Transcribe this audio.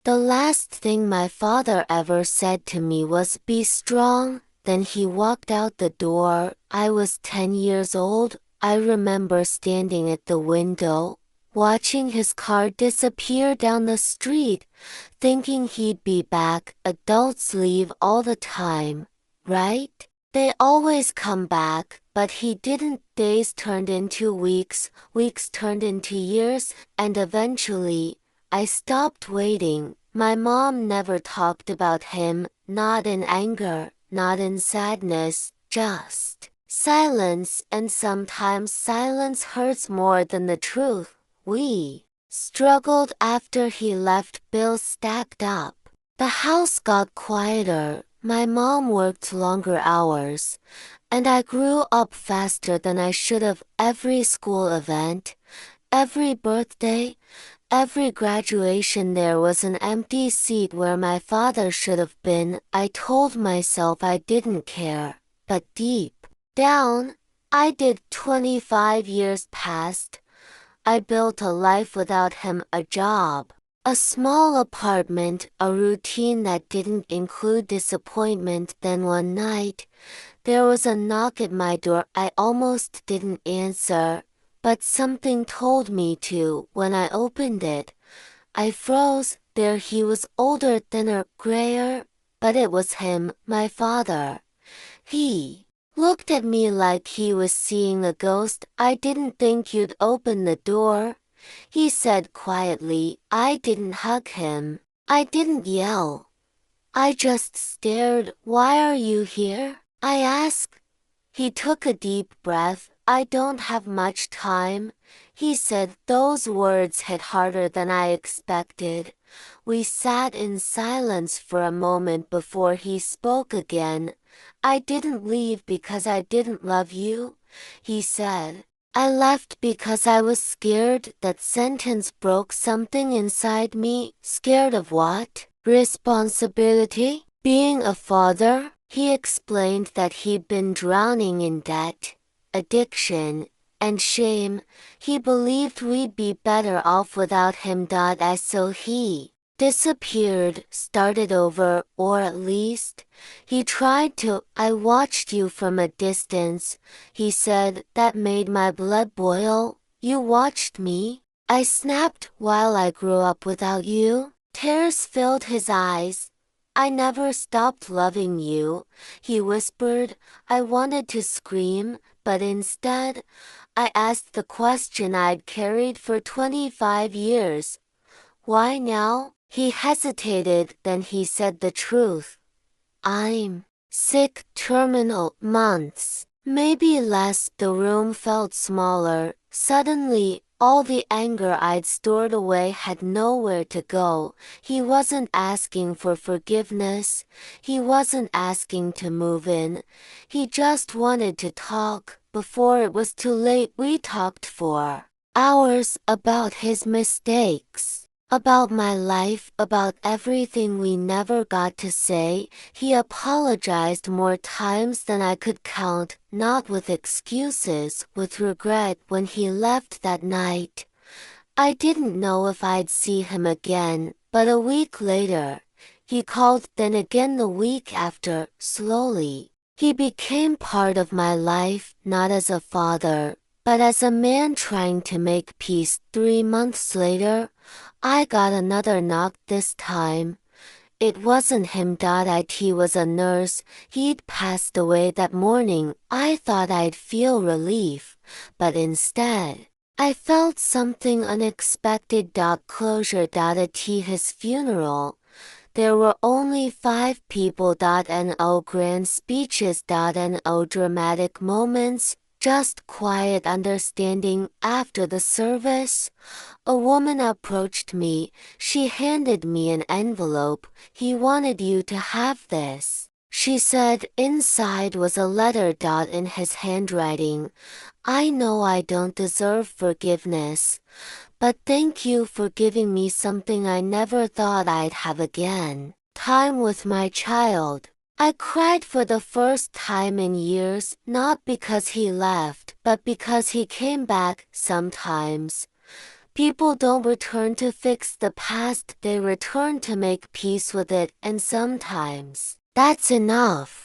The last thing my father ever said to me was, "Be strong." Then he walked out the door. I was 10 years old. I remember standing at the window, watching his car disappear down the street, thinking he'd be back. Adults leave all the time, right? They always come back, but he didn't. Days turned into weeks, weeks turned into years, and eventually, I stopped waiting. My mom never talked about him, not in anger, not in sadness, just silence, and sometimes silence hurts more than the truth. We struggled after he left. Bills stacked up. The house got quieter. My mom worked longer hours, and I grew up faster than I should have. Every school event, every birthday, every graduation, there was an empty seat where my father should have been. I told myself I didn't care, but deep down, I did. 25 years passed. I built a life without him, a job, a small apartment, a routine that didn't include disappointment. Then one night, there was a knock at my door. I almost didn't answer, but something told me to. When I opened it, I froze. There he was, older, thinner, grayer, but it was him, my father. He looked at me like he was seeing a ghost. "I didn't think you'd open the door," he said quietly. I didn't hug him. I didn't yell. I just stared. "Why are you here?" I asked. He took a deep breath. "I don't have much time," he said. Those words hit harder than I expected. We sat in silence for a moment before he spoke again. "I didn't leave because I didn't love you," he said. "I left because I was scared." That sentence broke something inside me. Scared of what? Responsibility? Being a father? He explained that he'd been drowning in debt, addiction, and shame. He believed we'd be better off without him. So he disappeared, started over, or at least, he tried to. "I watched you from a distance," he said. That made my blood boil. "You watched me?" I snapped. "While I grew up without you?" Tears filled his eyes. "I never stopped loving you," he whispered. I wanted to scream, but instead, I asked the question I'd carried for 25 years. "Why now?" He hesitated, then he said the truth. "I'm sick, terminal, months, maybe less." The room felt smaller. Suddenly, all the anger I'd stored away had nowhere to go. He wasn't asking for forgiveness. He wasn't asking to move in. He just wanted to talk. Before it was too late, we talked for hours about his mistakes, about my life, about everything we never got to say. He apologized more times than I could count, not with excuses, with regret. When he left that night, I didn't know if I'd see him again, but a week later, he called. Then again the week after. Slowly, he became part of my life, not as a father, but as a man trying to make peace. 3 months later, I got another knock. This time, it wasn't him. It was a nurse. He'd passed away that morning. I thought I'd feel relief, but instead, I felt something unexpected. Closure. At his funeral, there were only 5 people. No grand speeches. No dramatic moments. Just quiet understanding. After the service, a woman approached me. She handed me an envelope. "He wanted you to have this," she said. Inside was a letter. In his handwriting. "I know I don't deserve forgiveness, but thank you for giving me something I never thought I'd have again. Time with my child." I cried for the first time in years, not because he left, but because he came back. Sometimes People don't return to fix the past, they return to make peace with it, and sometimes, that's enough.